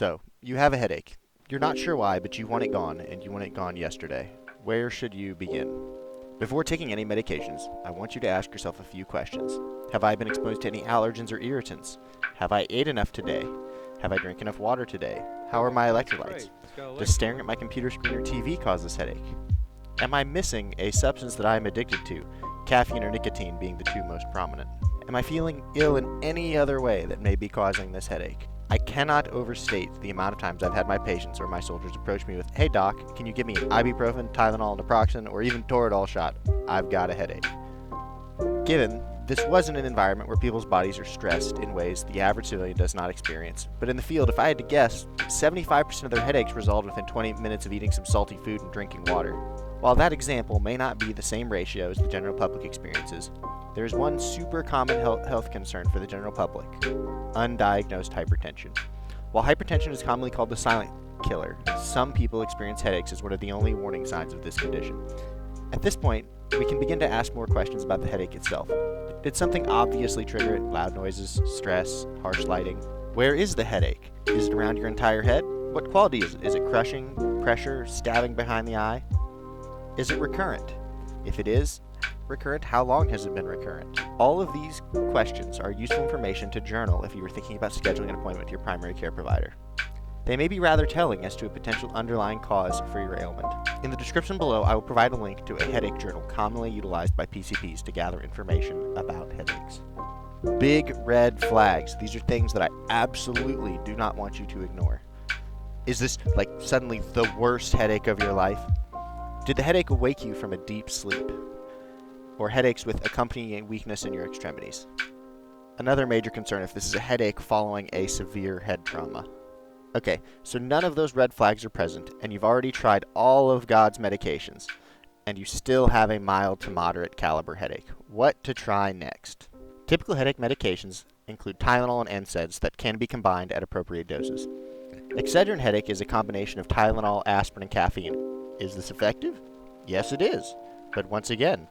So, you have a headache. You're not sure why, but you want it gone, and you want it gone yesterday. Where should you begin? Before taking any medications, I want you to ask yourself a few questions. Have I been exposed to any allergens or irritants? Have I ate enough today? Have I drank enough water today? How are my electrolytes? Does staring at my computer screen or TV cause this headache? Am I missing a substance that I am addicted to, caffeine or nicotine being the two most prominent? Am I feeling ill in any other way that may be causing this headache? I cannot overstate the amount of times I've had my patients or my soldiers approach me with, "Hey doc, can you give me an ibuprofen, Tylenol, naproxen, or even Toradol shot? I've got a headache." Given this wasn't an environment where people's bodies are stressed in ways the average civilian does not experience, but in the field, if I had to guess, 75% of their headaches resolved within 20 minutes of eating some salty food and drinking water. While that example may not be the same ratio as the general public experiences, there is one super common health concern for the general public: undiagnosed hypertension. While hypertension is commonly called the silent killer, some people experience headaches as one of the only warning signs of this condition. At this point, we can begin to ask more questions about the headache itself. Did something obviously trigger it? Loud noises, stress, harsh lighting? Where is the headache? Is it around your entire head? What quality is it? Is it crushing, pressure, stabbing behind the eye? Is it recurrent? If it is recurrent, how long has it been recurrent? All of these questions are useful information to journal if you were thinking about scheduling an appointment with your primary care provider. They may be rather telling as to a potential underlying cause for your ailment. In the description below, I will provide a link to a headache journal commonly utilized by PCPs to gather information about headaches. Big red flags. These are things that I absolutely do not want you to ignore. Is this like suddenly the worst headache of your life? Did the headache wake you from a deep sleep? Or headaches with accompanying weakness in your extremities? Another major concern if this is a headache following a severe head trauma. Okay, so none of those red flags are present, and you've already tried all of God's medications, and you still have a mild to moderate caliber headache. What to try next? Typical headache medications include Tylenol and NSAIDs that can be combined at appropriate doses. Excedrin headache is a combination of Tylenol, aspirin, and caffeine. Is this effective? Yes, it is. But once again,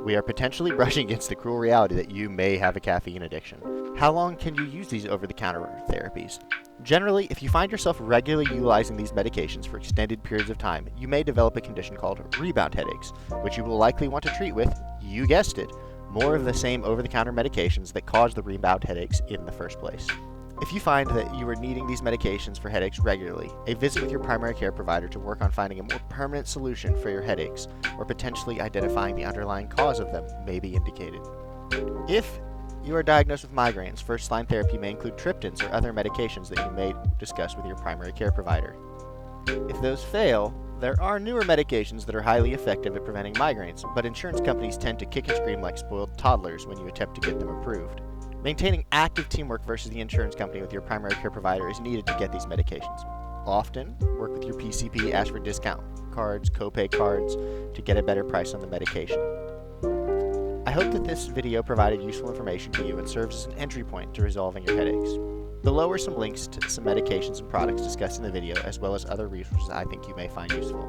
we are potentially brushing against the cruel reality that you may have a caffeine addiction. How long can you use these over-the-counter therapies? Generally, if you find yourself regularly utilizing these medications for extended periods of time, you may develop a condition called rebound headaches, which you will likely want to treat with, you guessed it, more of the same over-the-counter medications that cause the rebound headaches in the first place. If you find that you are needing these medications for headaches regularly, a visit with your primary care provider to work on finding a more permanent solution for your headaches, or potentially identifying the underlying cause of them, may be indicated. If you are diagnosed with migraines, first-line therapy may include triptans or other medications that you may discuss with your primary care provider. If those fail, there are newer medications that are highly effective at preventing migraines, but insurance companies tend to kick and scream like spoiled toddlers when you attempt to get them approved. Maintaining active teamwork versus the insurance company with your primary care provider is needed to get these medications. Often, work with your PCP, ask for discount cards, copay cards to get a better price on the medication. I hope that this video provided useful information to you and serves as an entry point to resolving your headaches. Below are some links to some medications and products discussed in the video, as well as other resources I think you may find useful.